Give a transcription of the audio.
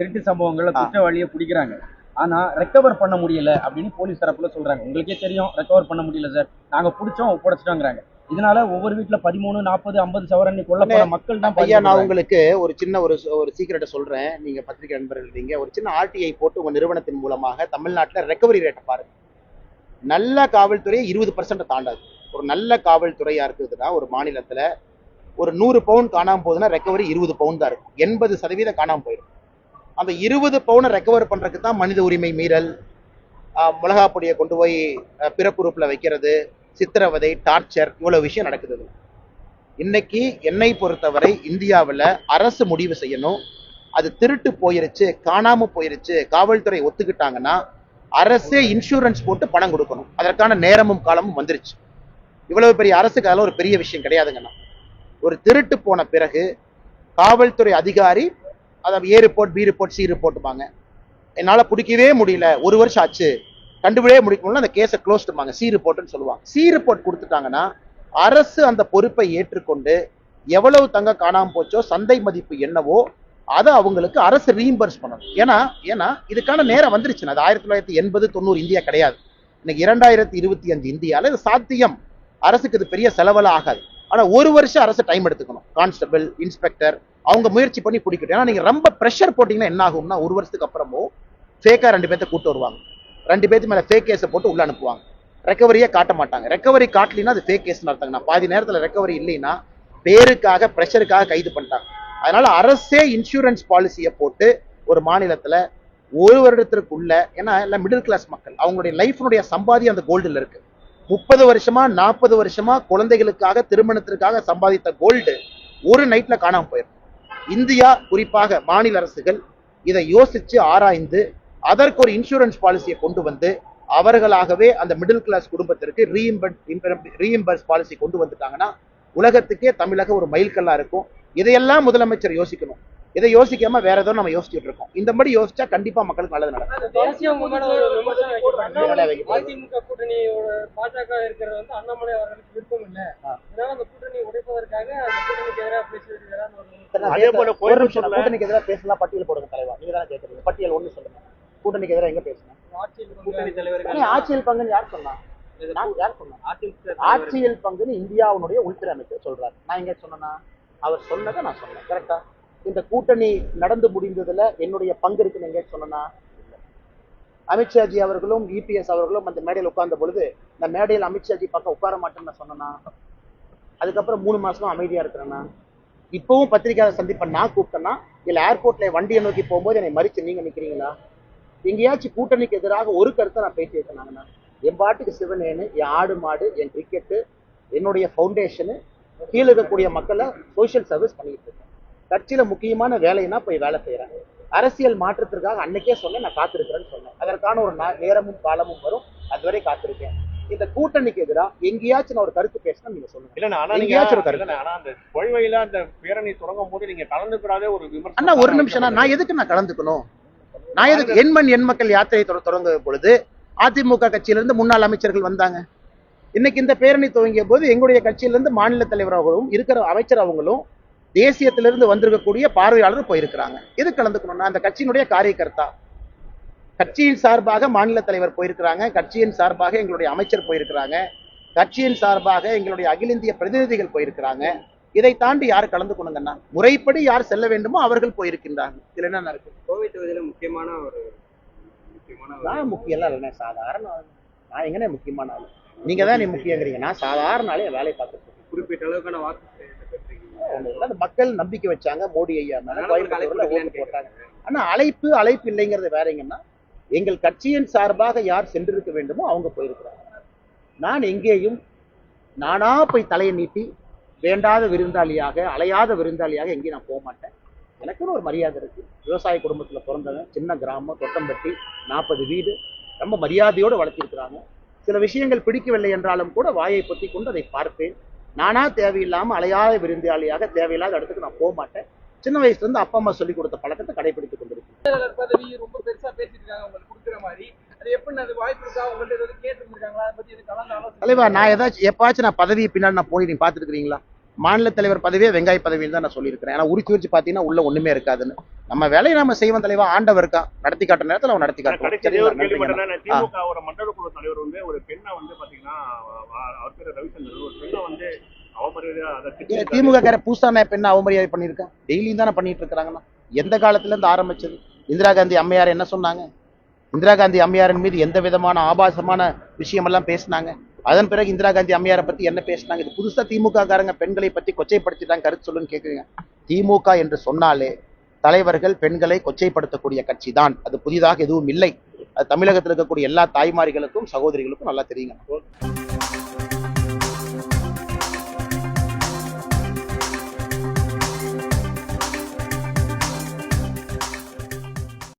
திருட்டு சம்பவங்கள்ல குற்றவாளியை பிடிக்கிறாங்க. ஆனா ரெக்கவர் பண்ண முடியல அப்படின்னு போலீஸ் தரப்புல சொல்றாங்க. உங்களுக்கே தெரியும், ரெக்கவர் பண்ண முடியல சார், நாங்க பிடிச்சோம் ஒப்படைச்சிட்டோங்கிறாங்க. இதனால ஒவ்வொரு வீட்டுல 13, 40, 50 சவரன் கொல்லப்போன மக்கள் தான். ஐயா, நான் உங்களுக்கு ஒரு சின்ன ஒரு சீக்கிரட்டை சொல்றேன். நீங்க பத்திரிகை நண்பர்கள், நீங்க ஒரு சின்ன ஆர்டிஐ போட்டு உங்க நிறுவனத்தின் மூலமாக தமிழ்நாட்டில் ரெக்கவரி ரேட்டை பாருங்க. நல்ல காவல்துறை 20% தாண்டாது. ஒரு நல்ல காவல்துறையா இருக்குதுன்னா ஒரு மாநிலத்துல ஒரு 100 பவுன் காணாம போகுதுன்னா ரெக்கவரி 20 பவுன் தான் இருக்கும். 80% காணாம போயிடும். அந்த 20 பவுனை ரெக்கவர் பண்றதுக்கு தான் மனித உரிமை மீறல், மிளகாப்பொடியை கொண்டு போய் பிறப்புறுப்புல வைக்கிறது, சித்திரவதை, டார்ச்சர், இவ்வளவு விஷயம் நடக்குது. இன்னைக்கு என்னை பொறுத்தவரை இந்தியாவில் அரசு முடிவு செய்யணும். அது திருட்டு போயிருச்சு, காணாம போயிருச்சு, காவல்துறை ஒத்துக்கிட்டாங்கன்னா அரசே இன்சூரன்ஸ் போட்டு பணம் கொடுக்கணும். அதற்கான நேரமும் காலமும் வந்துருச்சு. இவ்வளவு பெரிய அரசுக்கு அதெல்லாம் ஒரு பெரிய விஷயம் கிடையாதுங்கண்ணா. ஒரு திருட்டு போன பிறகு காவல்துறை அதிகாரி அதாவது ஏ ரிப்போர்ட், பி ரிப்போர்ட், சி ரிப்போர்ட்டுப்பாங்க. என்னால் பிடிக்கவே முடியல, 1 வருஷம் ஆச்சு, கண்டுபிடிக்கவே முடிக்கணும்னா அந்த கேஸை க்ளோஸ்டுப்பாங்க, சி ரிப்போர்ட்னு சொல்லுவாங்க. சி ரிப்போர்ட் கொடுத்துட்டாங்கன்னா அரசு அந்த பொறுப்பை ஏற்றுக்கொண்டு எவ்வளவு தங்க காணாம போச்சோ, சந்தை மதிப்பு என்னவோ அதை அவங்களுக்கு அரசு ரீஇம்பர்ஸ் பண்ணணும். ஏன்னா இதுக்கான நேரம் வந்துருச்சு. அது 1980, 90 இந்தியா கிடையாது. இன்னைக்கு 2025 இந்தியாவில் இது சாத்தியம். அரசுக்கு இது பெரிய செலவெல்லாம் ஆகாது. ஆனா 1 வருஷம் அரசு டைம் எடுத்துக்கணும். கான்ஸ்டபிள், இன்ஸ்பெக்டர் அவங்க முயற்சி பண்ணி பிடிக்கட்டும். ஏன்னா நீங்க ரொம்ப ப்ரெஷர் போட்டீங்கன்னா என்ன ஆகும்னா 1 வருஷத்துக்கு அப்புறமும் ஃபேக்கா 2 பேர்த்த கூட்டு வருவாங்க. 2 பேர்த்து மேல ஃபேக் கேஸை போட்டு உள்ள அனுப்புவாங்க. ரெக்கவரியே காட்ட மாட்டாங்க. ரெக்கவரி காட்டலினா அது ஃபேக் கேஸ் நடத்தாங்க. பாதி நேரத்தில் ரெக்கவரி இல்லைன்னா பேருக்காக, ப்ரெஷருக்காக கைது பண்ணிட்டாங்க. அதனால அரசே இன்சூரன்ஸ் பாலிசியை போட்டு ஒரு மாநிலத்துல 1 வருடத்திற்குள்ள, ஏன்னா எல்லாம் மிடில் கிளாஸ் மக்கள், அவங்களுடைய லைஃப்னுடைய சம்பாதியம் அந்த கோல்டுல இருக்கு. 30 வருஷமா 40 வருஷமா குழந்தைகளுக்காக, திருமணத்திற்காக சம்பாதித்த கோல்டு ஒரு நைட்ல காணாம போயிடும். இந்தியா, குறிப்பாக மாநில அரசுகள் இதை யோசிச்சு ஆராய்ந்து அதற்கு ஒரு இன்சூரன்ஸ் பாலிசியை கொண்டு வந்து அவர்களாகவே அந்த மிடில் கிளாஸ் குடும்பத்திற்கு ரீஇம்பர்ஸ் பாலிசி கொண்டு வந்துட்டாங்கன்னா உலகத்துக்கே தமிழக ஒரு மைல்கல்லா இருக்கும். இதையெல்லாம் முதலமைச்சர் யோசிக்கணும். இதை யோசிக்காம வேற ஏதோ நம்ம யோசிச்சுட்டு இருக்கோம். இந்த மாதிரி யோசிச்சா கண்டிப்பா மக்களுக்கு நல்லது நடக்கும். அதிமுக கூட்டணியோட பாஜக இருக்கிறது வந்து அண்ணாமலை அவர்களுக்கு விருப்பம் இல்லை. அதனால அந்த கூட்டணி உடைப்பதற்காக அந்த கூட்டணிக்கு எதிராக பேசுவது. கூட்டணிக்கு எதிராக பேசலாம், பட்டியல் போடுங்க தலைவா. நீங்க தானே கேட்கறீங்க, பட்டியல் ஒண்ணு சொல்லுங்க. கூட்டணிக்கு எதிராக எங்க பேசணும்? ஆட்சியில் பங்குன்னு யார் சொன்னா? ஆட்சியில் பங்குன்னு இந்தியாவுடைய உள்துறை அமைச்சர் சொல்றாரு. நான் எங்க சொன்னா? அவர் சொன்னதை நான் சொன்னேன். கரெக்டா? இந்த கூட்டணி நடந்து முடிந்ததுல என்னுடைய பங்கு இருக்குன்னு எங்க சொன்னா? அமித்ஷாஜி அவர்களும் இபிஎஸ் அவர்களும் அந்த மேடையில் உட்கார்ந்த பொழுது நான் மேடையில் அமித்ஷாஜி பக்கம் உட்கார மாட்டேன்னு சொன்னா? அதுக்கப்புறம் 3 மாசமா அமைதியா இருக்கிறேன்னா? இப்பவும் பத்திரிகையாளர் சந்திப்ப நான் கூப்பிட்டேன்னா இல்ல ஏர்போர்ட்ல வண்டியை நோக்கி போகும்போது என்னை மறிச்சு நீங்க நிக்கிறீங்களா? எங்கேயாச்சும் கூட்டணிக்கு எதிராக ஒரு கருத்தை நான் பேசி வைக்கிறாங்கன்னா என் பாட்டுக்கு சிவனேன்னு, என் ஆடு மாடு, என் கிரிக்கெட்டு, என்னுடைய ஃபவுண்டேஷனு, கீழே இருக்கக்கூடிய மக்களை சோசியல் சர்வீஸ் பண்ணிட்டு இருக்கேன். கட்சியில முக்கியமான வேலைன்னா போய் வேலை செய்யறேன். அரசியல் மாற்றத்திற்காக அன்னைக்கே சொன்னேன், நான் காத்திருக்கிறேன்னு சொன்னேன். அதற்கான ஒரு நேரமும் காலமும் வரும், அதுவரை காத்திருக்கேன். இந்த கூட்டணிக்கு எதிராக எங்கேயாச்சும் நான் ஒரு கருத்து பேசினா நீங்க சொல்லுங்க. அந்த கொள்கையில அந்த பேரணி தொடங்கும் போது நீங்க கலந்துக்கூடாதே ஒரு விமர்சனம். அண்ணா ஒரு நிமிஷம், நான் எதுக்கு நான் கலந்துக்கணும்? நான் எதுக்கு? எண் மக்கள் யாத்திரை தொடங்க பொழுது அதிமுக கட்சியிலிருந்து முன்னாள் அமைச்சர்கள் வந்தாங்க. இன்னைக்கு இந்த பேரணி துவங்கிய போது எங்களுடைய கட்சியிலிருந்து மாநில தலைவர்களும் இருக்கிற அமைச்சர் அவங்களும் தேசியத்திலிருந்து வந்திருக்கக்கூடிய பார்வையாளர் போயிருக்கிறாங்க. எது கலந்துக்கணும்னா அந்த கட்சியினுடைய காரியகர்த்தா, கட்சியின் சார்பாக மாநில தலைவர் போயிருக்கிறாங்க, கட்சியின் சார்பாக எங்களுடைய அமைச்சர் போயிருக்கிறாங்க, கட்சியின் சார்பாக எங்களுடைய அகில இந்திய பிரதிநிதிகள் போயிருக்கிறாங்க. இதை தாண்டி யார் கலந்துக்கணுங்கன்னா முறைப்படி யார் செல்ல வேண்டுமோ அவர்கள் போயிருக்கின்றாங்க. இதுல என்ன இருக்கு? கோவை தொகுதியில முக்கியமான நான் முக்கியம் இல்ல, சாதாரண ஆளு. நான் எங்கனே முக்கியமான ஆளு? நீங்க தான் நீ முக்கியங்கிறீங்க. நான் சாதாரண ஆளே வேலை பார்த்துட்டு இருக்கேன். குறிப்பிட்ட அளவுக்கான வாக்கு மக்கள் நம்பிக்கை வச்சாங்க மோடி ஐயா மேல, ஓட்டு போட்டாங்க. ஆனா அழைப்பு இல்லைங்கிறது வேறங்கன்னா எங்கள் கட்சியின் சார்பாக யார் சென்றிருக்க வேண்டுமோ அவங்க போயிருக்கிறாங்க. நான் எங்கேயும் நானா போய் தலையை நீட்டி வேண்டாத விருந்தாளியாக, அலையாத விருந்தாளியாக எங்கேயும் நான் போக மாட்டேன். எனக்குன்னு ஒரு மரியாதை இருக்கு. விவசாய குடும்பத்துல பிறந்தவன், சின்ன கிராமம், தொட்டம்பட்டி, 40 வீடு, ரொம்ப மரியாதையோடு வளர்த்திருக்கிறாங்க. சில விஷயங்கள் பிடிக்கவில்லை என்றாலும் கூட வாயை பொத்தி கொண்டு அதை பார்ப்பேன். நானா தேவையில்லாம அலையாத விருந்தாளியாக தேவையில்லாத இடத்துக்கு நான் போக மாட்டேன். சின்ன வயசுல இருந்து அப்பா அம்மா சொல்லி கொடுத்த பழக்கத்தை கடைபிடித்துக் கொண்டிருக்கேன். ரொம்ப பெருசா பேசிருக்காங்க உங்களுக்கு கொடுக்குற மாதிரி. அது எப்படி அது வாய்ப்பு இருக்கா? உங்கள்ட்ட ஏதாவது கேட்டு இருக்காங்களா? அதை பத்தி கலந்து தலைவா, நான் ஏதாச்சும் எப்பாச்சும் நான் பதவி பின்னாடி நான் போய் நீங்க பாத்துட்டு இருக்கீங்களா? மாநில தலைவர் பதவியே வெங்காய பதவின்னு தான் நான் சொல்லியிருக்கிறேன். ஏன்னா உரிச்சு வச்சு பார்த்தீங்கன்னா உள்ள ஒண்ணுமே இருக்காதுன்னு. நம்ம வேலையை நம்ம செய்வோம் தலைவா, ஆண்டவர் இருக்கான், நடத்தி காட்டுற நேரத்தில் அவன் நடத்தி காட்டுவோம். கடைசி சரிங்களா? ஒரு கேள்வி நன்றிங்க. மட்டும் தான். திமுக ஒரு மண்டல குழு தலைவர் வந்து ஒரு பெண்ணை வந்து பாத்தீங்கன்னா அவர் பேரு ரவிச்சந்திரன், ஒரு பெண்ணை வந்து அவமரியாதையா அதை திட்டிருக்காரு. திமுக கார பூசான பெண்ணை அவமரியாதை பண்ணியிருக்கான். டெய்லியும் தானே பண்ணிட்டு இருக்கிறாங்கன்னா. எந்த காலத்துல இருந்து ஆரம்பிச்சது? இந்திரா காந்தி அம்மையார் என்ன சொன்னாங்க? இந்திரா காந்தி அம்மையாரின் மீது எந்த விதமான ஆபாசமான விஷயமெல்லாம் பேசினாங்க? அதன் பிறகு இந்திரா காந்தி அம்மையாரை பத்தி என்ன பேசினாங்க? இது புதுசா திமுக காரங்க பெண்களை பத்தி கொச்சைப்படுத்திட்டாங்க, கருத்து சொல்லுன்னு கேட்குறீங்க. திமுக என்று சொன்னாலே தலைவர்கள் பெண்களை கொச்சைப்படுத்தக்கூடிய கட்சி தான். அது புதிதாக எதுவும் இல்லை. அது தமிழகத்தில் இருக்கக்கூடிய எல்லா தாய்மார்களுக்கும் சகோதரிகளுக்கும் நல்லா தெரியுங்க.